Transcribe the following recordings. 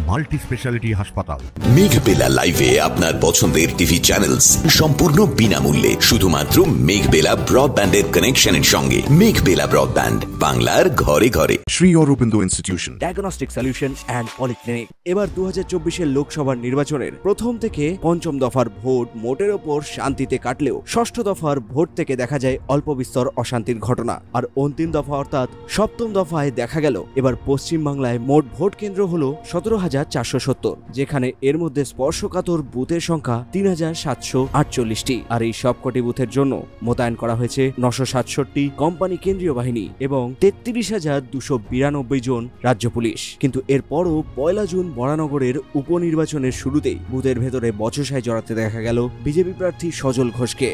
Multi speciality হাসপাতাল। মেঘবেলা লাইভে আপনার পছন্দের টিভি চ্যানেলস সম্পূর্ণ বিনামূল্যে, শুধুমাত্র মেঘবেলা ব্রডব্যান্ডের কানেকশনের সঙ্গে। মেঘবেলা ব্রডব্যান্ড, বাংলার ঘরে ঘরে। Shri Aurobindo institution, diagnostic solution and polyclinic. এবার 2024-এর লোকসভা নির্বাচনের প্রথম থেকে পঞ্চম দফার ভোট মোটের ওপর শান্তিতে কাটলেও ষষ্ঠ দফার ভোট থেকে দেখা যায় অল্প বিস্তর অশান্তির ঘটনা। আর অন্তিম দফা অর্থাৎ সপ্তম দফায় দেখা গেল এবার পশ্চিমবাংলায় মোট ভোট কেন্দ্র হল 17,470, যেখানে এর মধ্যে স্পর্শকাতর বুথের সংখ্যা 3,748টি। আর এই সবকটি বুথের জন্য মোতায়েন করা হয়েছে 967 কোম্পানি কেন্দ্রীয় বাহিনী এবং 33,292 জন রাজ্য পুলিশ। কিন্তু এরপরও 1 জুন বরানগরের উপনির্বাচনের শুরুতেই বুথের ভেতরে বচসায় জড়াতে দেখা গেল বিজেপি প্রার্থী সজল ঘোষকে।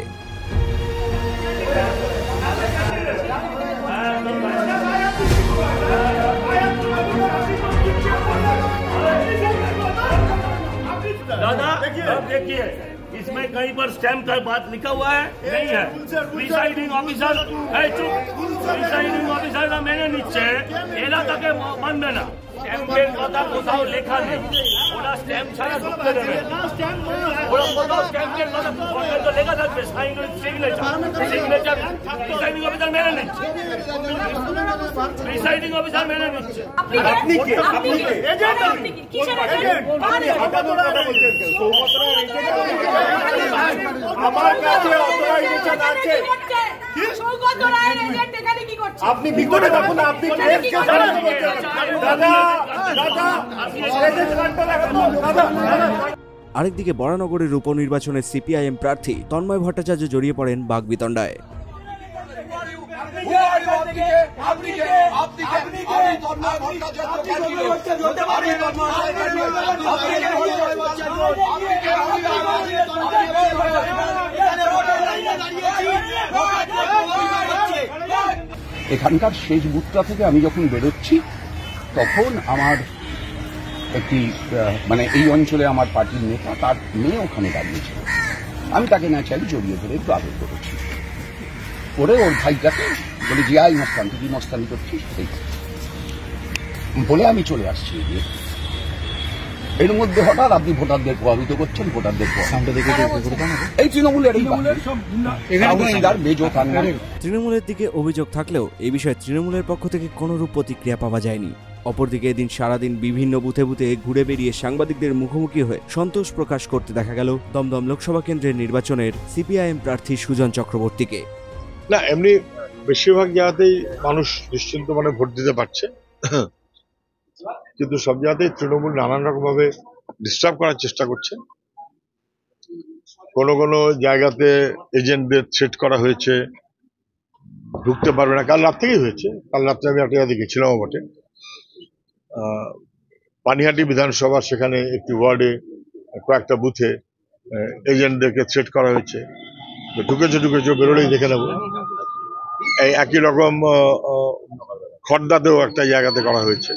दादा देखिए, इसमें कहीं पर स्टैम्प का बात लिखा हुआ है नहीं है। प्रिसाइडिंग ऑफिसर है, चुप। प्रिसाइडिंग ऑफिसर ना मैंने नीचे एला तक बंद है ना স্ট্যাম্পের কথা কোথাও লেখা নেই। ওরা স্ট্যাম্প ছাড়া ঢুকতে দেবে না। ওরা কোথাও স্ট্যাম্পের কথা তো লেখা থাকবে, সাইন সিগনেচার প্রিসাইডিং অফিসার মেনে নিচ্ছে। প্রিসাইডিং অফিসার মেনে নিচ্ছে। আপনি কি এজেন্ট? আপনি কি কিসের এজেন্ট? আপনি হঠাৎ কথা বলছেন কেন? আমার কাছে অথরাইজেশন আছে। সৌগত রায়ের এজেন্ট এখানে কি করছে? আপনি বিকটে থাকুন, আপনি কেস কে চালাতে বলছেন। দাদা আরেকদিকে বরানগরের উপনির্বাচনের সিপিআইএম প্রার্থী তন্ময় ভট্টাচার্য জড়িয়ে পড়েন বাগবিতণ্ডায়। এখানকার শেষ বুথটা থেকে আমি যখন বেরোচ্ছি তখন আমার একটি মানে এই অঞ্চলে আমার পার্টির নেতা, তার মেয়ে ওখানে দাঁড়িয়েছিল। আমি তাকে ন্যাচারালি জড়িয়ে ধরে একটু আদর করেছি, করে ওর ভাইটাকে বলে যে আই মস্তান, তুই কি মস্তানি করছিস এই বলে আমি চলে আসছি। এর মধ্যে হঠাৎ আপনি ভোটারদের প্রভাবিত করছেন। ভোটারদের এই তৃণমূলের তৃণমূলের দিকে অভিযোগ থাকলেও এই বিষয়ে তৃণমূলের পক্ষ থেকে কোনরূপ প্রতিক্রিয়া পাওয়া যায়নি। অপরদিকে এদিন সারাদিন বিভিন্ন বুথে বুথে ঘুরে বেরিয়ে সাংবাদিকদের মুখোমুখি হয়ে সন্তোষ প্রকাশ করতে দেখা গেল দমদম লোকসভা কেন্দ্রের নির্বাচনের সিপিআইএম প্রার্থী সুজন চক্রবর্তীকে। না, এমনি বেশিরভাগ জায়গাতেই মানুষ নিশ্চিন্ত মানে ভোট দিতে পারছে, কিন্তু সব জায়গাতেই তৃণমূল নানান রকম ভাবে ডিস্টার্ব করার চেষ্টা করছে। কোন কোন জায়গাতে এজেন্টদের থ্রেট করা হয়েছে, ঢুকতে পারবে না। কাল রাত থেকেই হয়েছে। কাল রাত্রে আমি একটা জায়গায় গেছিলাম বটে, পানিহাটি বিধানসভা, সেখানে একটি ওয়ার্ডে কয়েকটা বুথে এজেন্টদেরকে থ্রেট করা হয়েছে। ঢুকেছে বেরোলেই দেখে নেবো। এই একই রকম খড়দাতেও একটা জায়গাতে করা হয়েছে,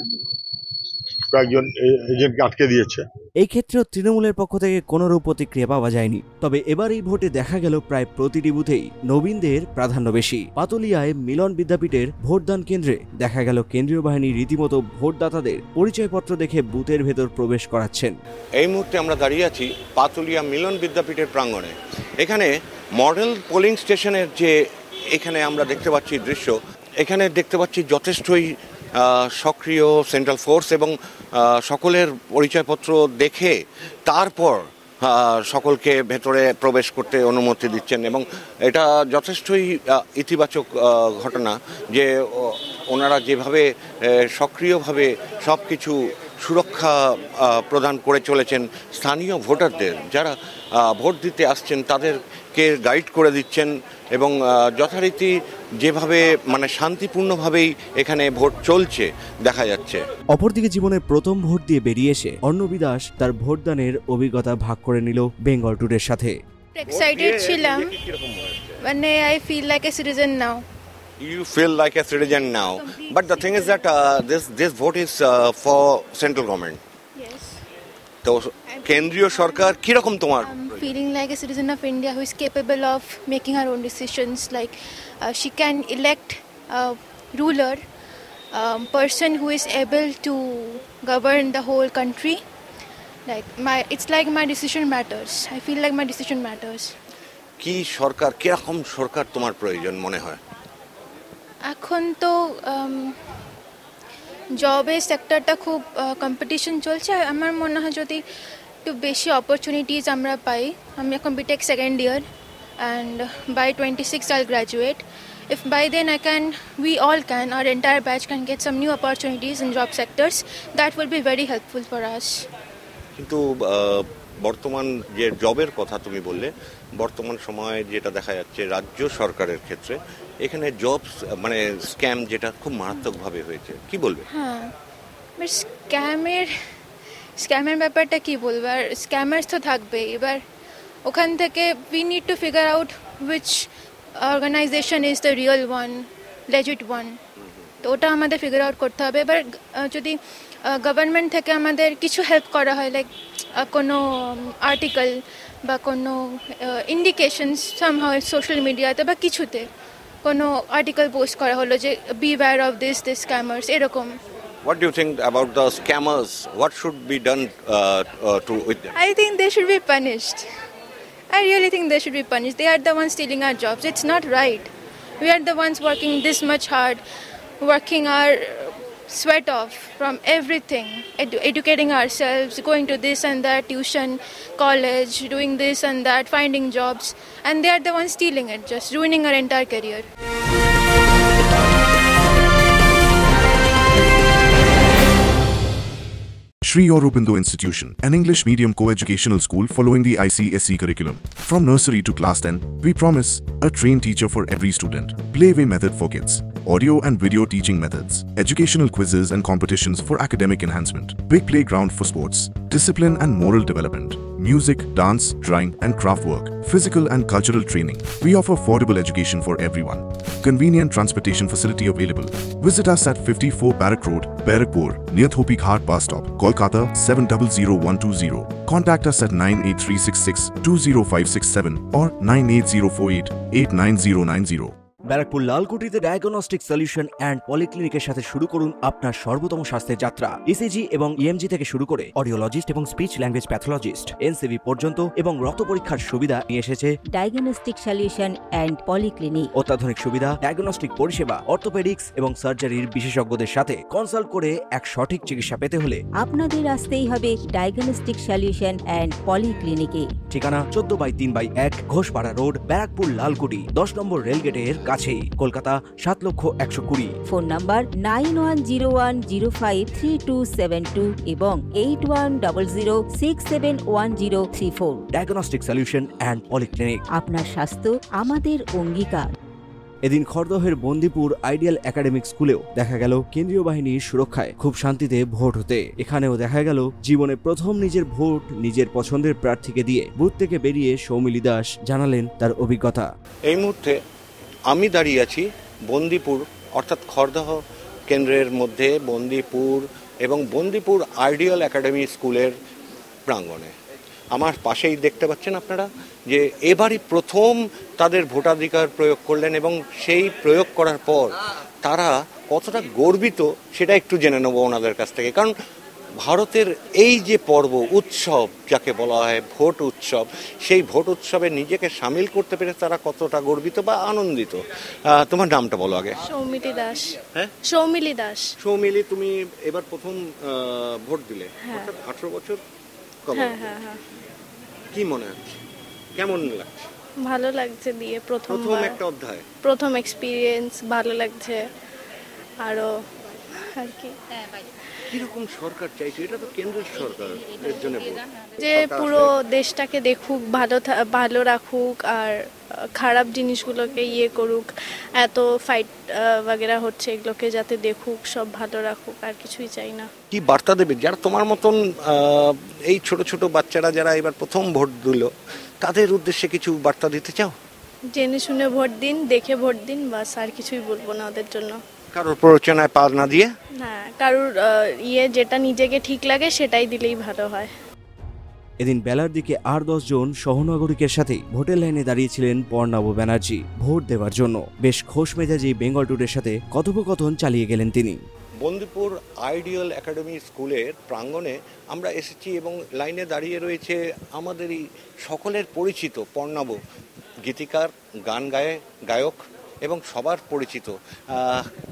কয়েকজন এজেন্টকে আটকে দিয়েছে। এই ক্ষেত্রেও তৃণমূলের পক্ষ থেকে কোনরূপ প্রতিক্রিয়া পাওয়া যায়নি। তবে এবার এই ভোটে দেখা গেল প্রায় প্রতিটি বুথেই নবীনদের প্রাধান্য বেশি। পাতুলিয়ায় মিলন বিদ্যাপীঠের ভোটদান কেন্দ্রে দেখা গেল কেন্দ্রীয় বাহিনী রীতিমতো ভোটদাতাদের পরিচয়পত্র দেখে বুথের ভেতর প্রবেশ করাচ্ছেন। এই মুহূর্তে আমরা দাঁড়িয়ে আছি পাতুলিয়া মিলন বিদ্যাপীঠের প্রাঙ্গণে। এখানে মডেল পোলিং স্টেশনের যে এখানে আমরা দেখতে পাচ্ছি দৃশ্য, এখানে দেখতে পাচ্ছি যথেষ্টই সক্রিয় সেন্ট্রাল ফোর্স এবং সকলের পরিচয়পত্র দেখে তারপর সকলকে ভেতরে প্রবেশ করতে অনুমতি দিচ্ছেন এবং এটা যথেষ্টই ইতিবাচক ঘটনা যে ওনারা যেভাবে সক্রিয়ভাবে সব কিছু সুরক্ষা প্রদান করে চলেছেন। স্থানীয় ভোটারদের যারা ভোট দিতে আসছেন তাদেরকে গাইড করে দিচ্ছেন এবং যথারীতি যেভাবে মানে শান্তিপূর্ণভাবেই এখানে ভোট চলছে দেখা যাচ্ছে। অপরদিকে জীবনের প্রথম ভোট দিয়ে বেরিয়ে এসে অর্ণবী দাস তার ভোটদানের অভিজ্ঞতা ভাগ করে নিল বেঙ্গল টুডের সাথে। এক্সাইটেড ছিলাম, মানে I feel like a citizen now. You feel like a citizen now, but the thing is that this vote is for central government. Yes. তো কেন্দ্রীয় সরকার কি রকম তোমার? Feeling like a citizen of India who is capable of making her own decisions, like she can elect a ruler person who is able to govern the whole country. It's like my decision matters. I feel like my decision matters. কি সরকার, কিরকম সরকার তোমার প্রয়োজন মনে হয়? এখন তো জবের সেক্টরটা খুব কম্পিটিশন চলছে। আমার মনে হয় যদি একটু বেশি অপরচুনিটিস আমরা পাই। আমি এখন BTech second year and by 26 I'll graduate. If by then we all can, our entire batch can get some new opportunities in job sectors, that will be very helpful for us. কিন্তু বর্তমান যে জবের কথা তুমি বললে, বর্তমান সময়ে যেটা দেখা যাচ্ছে রাজ্য সরকারের ক্ষেত্রে এখানে জব মানে স্ক্যাম যেটা খুব মারাত্মকভাবে হয়েছে, কি বলবে? হ্যাঁ, বাট স্ক্যামের ব্যাপারটা কি বলবো, আর স্ক্যামার্স তো থাকবে। এবার ওখান থেকে we need to figure out which organization is the real one, legit one. তো ওটা আমাদের ফিগার আউট করতে হবে। এবার যদি গভর্নমেন্ট থেকে আমাদের কিছু হেল্প করা হয়, লাইক কোনো আর্টিকেল বা কোনো ইন্ডিকেশনস সামহাউ সোশ্যাল মিডিয়াতে বা কিছুতে কোনো আর্টিকেল পোস্ট করা হলো যে beware of this scammers, এরকম। What do you think about the scammers? What should be done with them? I think they should be punished. I really think they should be punished. They are the ones stealing our jobs. It's not right. We are the ones working this much hard, working our sweat off from everything, educating ourselves, going to this and that, tuition, college, doing this and that, finding jobs, and they are the ones stealing it, just ruining our entire career. Sri Aurobindo Institution, an English medium co-educational school following the ICSE curriculum. From nursery to class 10, we promise a trained teacher for every student, playway method for kids, audio and video teaching methods, educational quizzes and competitions for academic enhancement, big playground for sports, discipline and moral development, music, dance, drawing and craft work, physical and cultural training. We offer affordable education for everyone. Convenient transportation facility available. Visit us at 54 Barrack Road, Barrackpur, near Thopi Ghat bus stop, Kolkata 700120. Contact us at 98366 20567 or 98048 89090. Barrackpore লালকুটিতে diagnostic solution and পলিক্লিনিকের সাথে শুরু করুন আপনার সর্বোত্তম স্বাস্থ্যের যাত্রা। ECG এবং ইএমজি থেকে শুরু করে অডিওলজিস্ট এবং স্পিচ ল্যাঙ্গুয়েজ প্যাথোলজিস্ট, এনসিভি পর্যন্ত এবং রক্ত পরীক্ষার সুবিধা নিয়ে এসেছে ডায়াগনস্টিক সলিউশন অ্যান্ড পলিক্লিনিক। অত্যাধুনিক সুবিধা, ডায়াগনস্টিক পরিষেবা, অর্থোপেডিক্স এবং সার্জারির বিশেষজ্ঞদের সাথে কনসাল্ট করে এক সঠিক চিকিৎসা পেতে হলে আপনাদের আসতেই হবে ডায়াগনস্টিক সলিউশন অ্যান্ড পলিক্লিনিকে। ঠিকানা 14/3/1 ঘোষপাড়া রোড, ব্যারাকপুর লালকুটি, 10 নম্বর রেলগেটের কাছেই, কলকাতা 7,120,000। ফোন নাম্বার 9101053272 এবং 8100671034। Diagnostic solution and polyclinic. আপনার স্বাস্থ্য আমাদের অঙ্গীকার। এদিন খড়দহের বন্দিপুর আইডিয়াল একাডেমিক স্কুলেও দেখা গেল কেন্দ্রীয় বাহিনীর সুরক্ষায় খুব শান্তিতে ভোট হতে। এখানেও দেখা গেল জীবনে প্রথম নিজের ভোট নিজের পছন্দের প্রার্থীকে দিয়ে বুথ থেকে বেরিয়ে সৌমিলি দাস জানালেন তার অভিজ্ঞতা। এই মুহূর্তে আমি দাঁড়িয়ে আছি বন্দিপুর অর্থাৎ খড়দহ কেন্দ্রের মধ্যে বন্দিপুর এবং বন্দিপুর আইডিয়াল একাডেমি স্কুলের প্রাঙ্গণে। আমার পাশেই দেখতে পাচ্ছেন আপনারা যে এবারই প্রথম তাদের ভোটাধিকার প্রয়োগ করলেন এবং সেই প্রয়োগ করার পর তারা কতটা গর্বিত সেটা একটু জেনে নেব ওনাদের কাছ থেকে। কারণ ভারতের এই যে পর্ব উৎসব যাকে বলা হয় ভোট উৎসব, সেই ভোট উৎসবে নিজেকে সামিল করতে পেরে তারা কতটা গর্বিত বা আনন্দিত। তোমার নামটা বলো আগে। সৌমিলি দাস। হ্যাঁ, সৌমিলি দাস। সৌমিলি, তুমি এবার প্রথম ভোট দিলে, অর্থাৎ 18 বছর। হ্যাঁ হ্যাঁ হ্যাঁ। কি মনে হচ্ছে, কেমন লাগছে? ভালো লাগছে দিয়ে প্রথম একটা অধ্যায়, প্রথম এক্সপিরিয়েন্স, ভালো লাগছে আরো আর কি। কিরকম সরকার চাইছে? এটা তো কেন্দ্রের সরকার, এর জন্য যে পুরো দেশটাকে দেখুক, ভালো রাখুক আর খারাপ জিনিসগুলোকে করুক, এত ফাইট বাগেরা হচ্ছে এগুলোকে যাতে দেখুক, সব ভালো রাখুক, আর কিছুই চাই না। কি বার্তা দেবে যারা তোমার মতন এই ছোট ছোট বাচ্চারা যারা এবার প্রথম ভোট দিল, তাদের উদ্দেশ্যে কিছু বার্তা দিতে চাও? জেনে শুনে ভোট দিন, দেখে ভোট দিন, বাস, আর কিছুই বলবো না ওদের জন্য। কারোর প্ররোচনায় পা না দিয়ে, হ্যাঁ, কারোর যেটা নিজেকে ঠিক লাগে সেটাই দিলেই ভালো হয়। এদিন বেলার দিকে আর 10 জন সহনাগরিকের সাথে ভোটের লাইনে দাঁড়িয়েছিলেন পর্ণব ব্যানার্জি ভোট দেওয়ার জন্য। বেশ খোশ মেজাজি বেঙ্গল টুডের সাথে কথোপকথন চালিয়ে গেলেন তিনি। বন্দিপুর আইডিয়াল একাডেমি স্কুলের প্রাঙ্গণে আমরা এসেছি এবং লাইনে দাঁড়িয়ে রয়েছে আমাদেরই সকলের পরিচিত পর্ণব গীতিকার, গান গায়ক এবং সবার পরিচিত।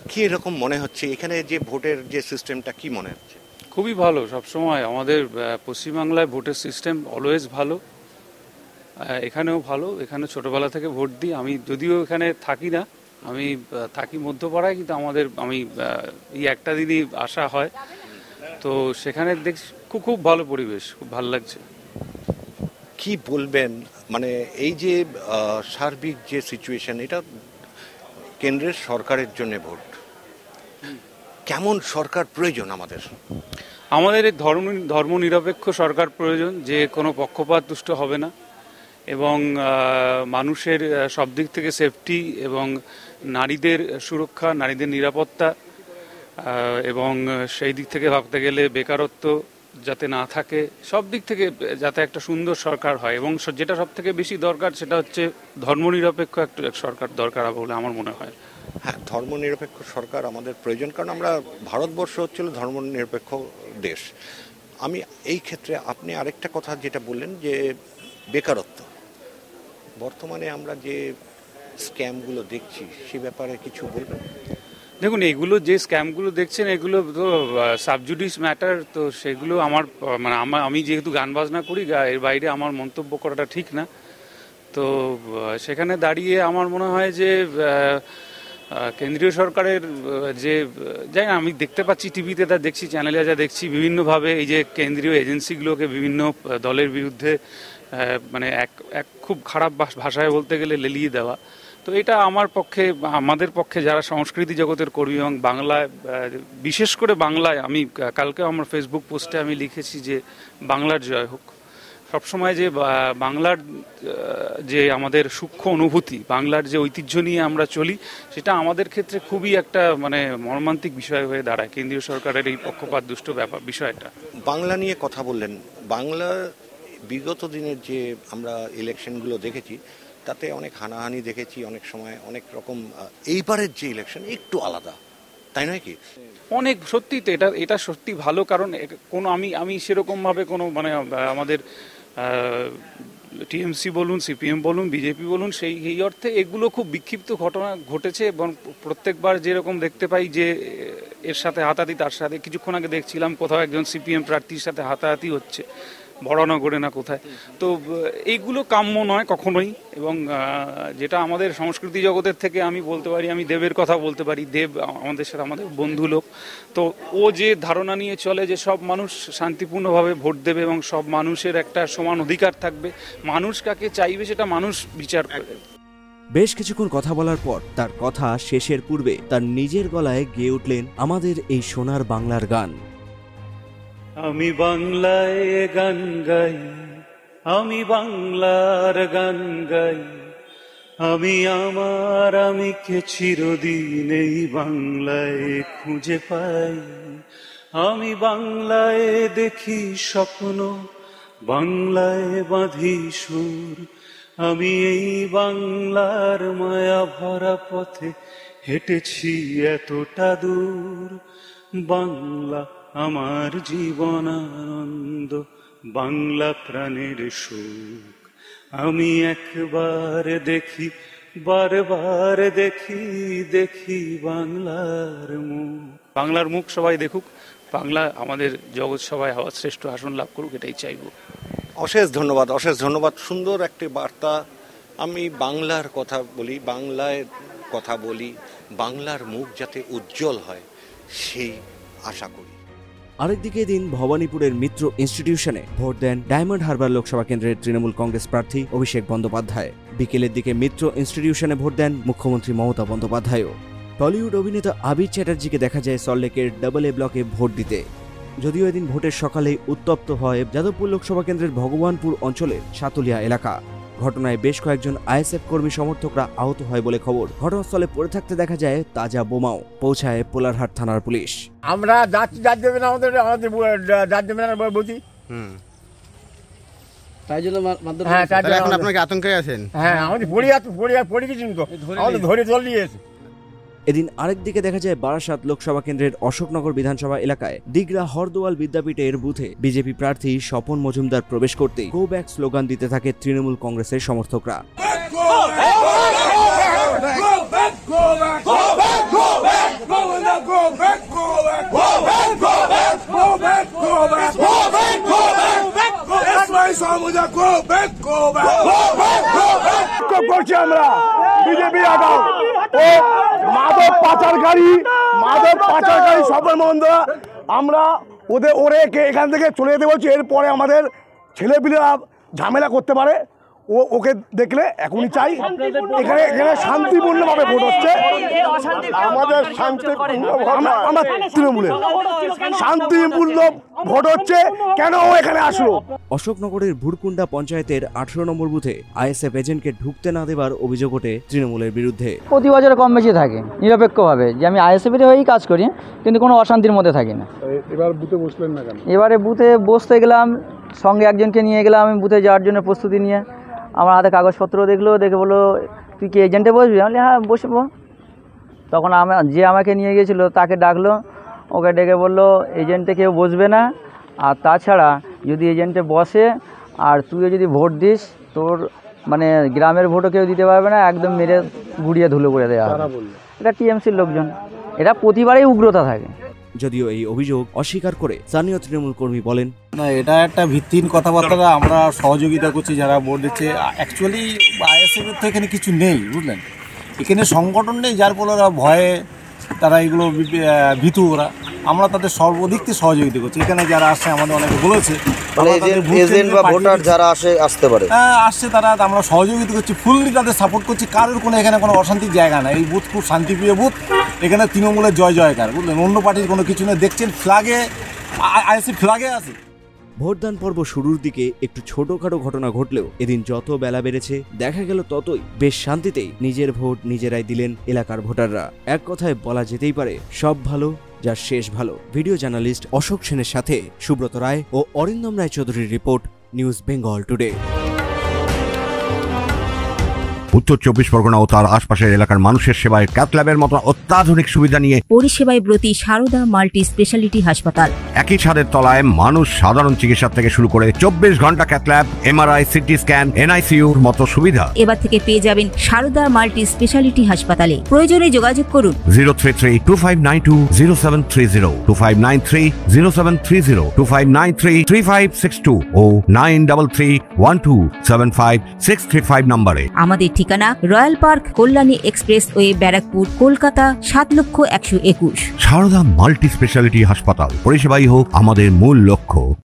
কি এরকম মনে হচ্ছে এখানে যে ভোটের যে সিস্টেমটা, কি মনে হচ্ছে? খুবই ভালো। সবসময় আমাদের পশ্চিমবাংলায় ভোটের সিস্টেম অলওয়েজ ভালো, এখানেও ভালো। এখানে ছোটোবেলা থেকে ভোট দিই আমি, যদিও এখানে থাকি না, আমি থাকি মধ্যপাড়ায়, কিন্তু আমি এই একটা দিনই আসা হয়, তো সেখানে দেখছি খুব ভালো পরিবেশ, খুব ভালো লাগছে। কি বলবেন মানে এই যে সার্বিক যে সিচুয়েশন, এটা কেন্দ্রের সরকারের জন্য ভোট, কেমন সরকার প্রয়োজন আমাদের? আমাদের ধর্মনিরপেক্ষ সরকার প্রয়োজন, যে কোনো পক্ষপাত দুষ্ট হবে না এবং মানুষের সব দিক থেকে সেফটি এবং নারীদের সুরক্ষা, নারীদের নিরাপত্তা, এবং সেই দিক থেকে ভাবতে গেলে বেকারত্ব যাতে না থাকে, সব দিক থেকে যাতে একটা সুন্দর সরকার হয়। এবং যেটা সব থেকে বেশি দরকার সেটা হচ্ছে ধর্মনিরপেক্ষ একটা সরকার দরকার বলে আমার মনে হয়। হ্যাঁ, ধর্মনিরপেক্ষ সরকার আমাদের প্রয়োজন, কারণ আমরা ভারতবর্ষ হচ্ছিল ধর্মনিরপেক্ষ দেশ। আমি এই ক্ষেত্রে আপনি আরেকটা কথা যেটা বললেন যে বেকারত্ব, বর্তমানে আমরা যে স্ক্যামগুলো দেখছি সে ব্যাপারে কিছু বলবেন? দেখুন, এগুলো যে স্ক্যামগুলো দেখছেন এগুলো তো সাবজুডিস ম্যাটার, তো সেগুলো আমি যেহেতু গান বাজনা করি, এর বাইরে আমার মন্তব্য করাটা ঠিক না। তো সেখানে দাঁড়িয়ে আমার মনে হয় যে কেন্দ্রীয় সরকারের যে যাই আমি দেখতে পাচ্ছি টিভিতে, তা দেখছি, চ্যানেলে যা দেখছি, বিভিন্নভাবে এই যে কেন্দ্রীয় এজেন্সিগুলোকে বিভিন্ন দলের বিরুদ্ধে মানে এক খুব খারাপ ভাষায় বলতে গেলে লেলিয়ে দেওয়া, তো এটা আমাদের পক্ষে যারা সংস্কৃতি জগতের কর্মী এবং বাংলায়, বিশেষ করে বাংলায়, আমি কালকে আমার ফেসবুক পোস্টে আমি লিখেছি যে বাংলার জয় হোক। সবসময় যে বাংলার যে আমাদের সূক্ষ্ম অনুভূতি, বাংলার যে ঐতিহ্য নিয়ে আমরা চলি, সেটা আমাদের ক্ষেত্রে খুবই একটা মানে মর্মান্তিক বিষয় হয়ে দাঁড়ায় কেন্দ্রীয় সরকারের এই পক্ষপাত দুষ্ট বিষয়টা। বাংলা নিয়ে কথা বললেন, বাংলা বিগত দিনের যে আমরা ইলেকশনগুলো দেখেছি তাতে অনেক হানাহানি দেখেছি, অনেক সময় অনেক রকম। এইবারের যে ইলেকশন একটু আলাদা, তাই নয় কি? অনেক সত্যি তো, এটা সত্যি ভালো, কারণ কোনো আমি সেরকমভাবে কোনো মানে আমাদের টিএমসি বলুন, সিপিএম বলুন, বিজেপি বলুন, এই অর্থে এগুলো খুব বিক্ষিপ্ত ঘটনা ঘটেছে এবং প্রত্যেকবার যেরকম দেখতে পাই যে এর সাথে হাতাহাতি, তার সাথে কিছুক্ষণ আগে দেখছিলাম কোথাও একজন সিপিএম প্রার্থীর সাথে হাতাহাতি হচ্ছে বড়নগরে না কোথায়, তো এইগুলো কাম্য নয় কখনোই। এবং যেটা আমাদের সংস্কৃতি জগতের থেকে আমি বলতে পারি, আমি দেবের কথা বলতে পারি, দেব আমাদের সাথে আমাদের বন্ধু লোক, তো ও যে ধারণা নিয়ে চলে যে সব মানুষ শান্তিপূর্ণভাবে ভোট দেবে এবং সব মানুষের একটা সমান অধিকার থাকবে, মানুষ কাকে চাইবে সেটা মানুষ বিচার করবে। বেশ কিছুক্ষণ কথা বলার পর তার কথা শেষের পূর্বে তার নিজের গলায় গেয়ে উঠলেন আমাদের এই সোনার বাংলার গান। আমি বাংলায় গান গাই, আমি বাংলার গান গাই, আমি কে চিরদিন এই বাংলায় খুঁজে পাই। আমি বাংলায় দেখি স্বপ্ন, বাংলায় বাঁধি সুর, আমি এই বাংলার মায়া ভরা পথে হেঁটেছি এতটা দূর। বাংলা আমার জীবন আনন্দ, বাংলা প্রাণের সুখ, আমি একবার দেখি, বারবার দেখি, দেখি বাংলার মুখ। বাংলার মুখ সবাই দেখুক, বাংলা আমাদের জগৎ সবাই হওয়ার শ্রেষ্ঠ আসন লাভ করুক, এটাই চাইব। অশেষ ধন্যবাদ, অশেষ ধন্যবাদ। সুন্দর একটি বার্তা। আমি বাংলার কথা বলি, বাংলায় কথা বলি, বাংলার মুখ যাতে উজ্জ্বল হয় সেই আশা করি। আরেকদিকে দিন ভবানীপুরের মিত্র ইনস্টিটিউশনে ভোট দেন ডায়মন্ড হারবার লোকসভা কেন্দ্রের তৃণমূল কংগ্রেস প্রার্থী অভিষেক বন্দ্যোপাধ্যায়। বিকেলের দিকে মিত্র ইনস্টিটিউশনে ভোট দেন মুখ্যমন্ত্রী মমতা বন্দ্যোপাধ্যায়ও। টলিউড অভিনেতা আবির চ্যাটার্জিকে দেখা যায় সল্টলেকের AA ব্লকে ভোট দিতে। যদিও এদিন ভোটের সকালে উত্তপ্ত হয় যাদবপুর লোকসভা কেন্দ্রের ভগবানপুর অঞ্চলের সাতুলিয়া এলাকা। ঘটনায় বেশ কয়েকজন আইএসএফ কর্মী সমর্থকরা আহত হয় বলে খবর। ঘটনাস্থলে পড়ে থাকতে দেখা যায় তাজা বোমাও। পৌঁছায় পোলারহাট থানার পুলিশ। আমরা যাচ্ছি, যার দেবে না আমাদের যার দেবে না বলছি, তাই জন্য আপনাকে আতঙ্কে আছেন। হ্যাঁ, আমাদের পড়ে গেছেন তো, আমাদের ধরে চল নিয়ে এসে এদিন আরেকদিকে দেখা যায় বারাসাত লোকসভা কেন্দ্রের অশোকনগর বিধানসভা এলাকায় দিগরা হরদোয়াল বিদ্যাপীঠের বুথে বিজেপি প্রার্থী স্বপন মজুমদার প্রবেশ করতেই গো ব্যাক স্লোগান দিতে থাকে তৃণমূল কংগ্রেসের সমর্থকরা। আমরা বিজেপি আগাও ও মাদক পাচারকারী স্বপন মজুমদার, আমরা ওরে এখান থেকে চলে যেতে বলছি। এরপরে আমাদের ছেলেপিলেরা ঝামেলা করতে পারে, ওকে দেখলে এখনই চাই। এখানে শান্তিপূর্ণভাবে ভোট হচ্ছে, আমাদের আমরা তৃণমূলের শান্তিপূর্ণ ভোট হচ্ছে। কেন ও এখানে আসলো? অশোকনগরের ভুরকুন্ডা পঞ্চায়েতের 18 নম্বর বুথে আইএসএফ এজেন্টকে ঢুকতে না দেবার অভিযোগ ওঠে তৃণমূলের বিরুদ্ধে। প্রতি বছর কম বেশি থাকে, নিরপেক্ষভাবে যে আমি আইএসএফের হয়েই কাজ করি, কিন্তু কোনো অশান্তির মধ্যে থাকি না। এবার বুথে বসলেন না কেন? এবারে বুথে বসতে গেলাম, সঙ্গে একজনকে নিয়ে গেলাম আমি বুথে যাওয়ার জন্য প্রস্তুতি নিয়ে। আমার হাতে কাগজপত্র দেখলো, দেখে বললো তুই কি এজেন্টে বসবি? আমি হ্যাঁ বসবো। তখন যে আমাকে নিয়ে গিয়েছিলো তাকে ডাকলো, ওকে ডেকে বললো এজেন্টে কেউ বসবে না, আর তাছাড়া যদি এজেন্টে বসে আর তুইও যদি ভোট দিস, তোর মানে গ্রামের ভোটও কেউ দিতে পারবে না, একদম মেরে গুড়িয়ে ধুলো করে দেওয়া হবে। এটা টিএমসির লোকজন, এটা প্রতিবারেই উগ্রতা থাকে। যদিও এই অভিযোগ অস্বীকার করে স্থানীয় তৃণমূল কর্মী বলেন, না এটা একটা ভিত্তিহীন কথাবার্তা। আমরা সহযোগিতা করছি যারা ভোট দিচ্ছে। অ্যাকচুয়ালি আইএসএফের তো এখানে কিছু নেই, বুঝলেন, এখানে সংগঠন নেই, যার ফলে ওরা ভয়ে তারা এগুলো ভীতু। ওরা আমরা তাদের সর্বদিক থেকে সহযোগিতা করছি। এখানে যারা আসছে আমাদের অনেকে বলেছে যারা আসতে পারে, আসছে তারা, আমরা সহযোগিতা করছি, ফুললি তাদের সাপোর্ট করছি। কারোর কোনো এখানে কোনো অশান্তির জায়গা না। এই বুথ খুব শান্তিপ্রিয় বুথ, এখানে তৃণমূলের জয় জয়কার, বুঝলেন, অন্য পার্টির কোনো কিছু নেই। দেখছেন ফ্ল্যাগে আইএসএফ ফ্ল্যাগে আছে। ভোটদান পর্ব শুরুর দিকে একটু ছোটখাটো ঘটনা ঘটলেও এদিন যত বেলা বেড়েছে দেখা গেল ততই বেশ শান্তিতেই নিজের ভোট নিজেরাই দিলেন এলাকার ভোটাররা। এক কথায় বলা যেতেই পারে সব ভালো যার শেষ ভালো। ভিডিও জার্নালিস্ট অশোক সেনের সাথে সুব্রত রায় ও অরিন্দম রায় চৌধুরীর রিপোর্ট, নিউজ বেঙ্গল টুডে। উত্তর 24 পরগনা ও তার আশপাশের এলাকার মানুষের সেবায় ক্যাথ ল্যাবের মতো অত্যাধুনিক সুবিধা নিয়ে পরিষেবায় ব্রতী সারদা মাল্টি স্পেশালিটি হাসপাতাল। একই ছাদের তলায় মানুষ সাধারণ চিকিৎসা থেকে শুরু করে 24 ঘন্টা cath lab, MRI, CT scan, এনআইসিইউর মতো সুবিধা এবার থেকে পেয়ে যাবেন সারদা মাল্টি স্পেশালিটি হাসপাতালে। প্রয়োজনে যোগাযোগ করুন 033-2592-0730, 2593-0730, 2593-3562 ও 9331275635 নম্বরে। আমাদের ঠিকানা Royal Park, Kalyani Expressway, Barrackpore, Kolkata 7,01,21। Sarada multi speciality হাসপাতাল, পরিষেবাই হোক আমাদের মূল লক্ষ্য।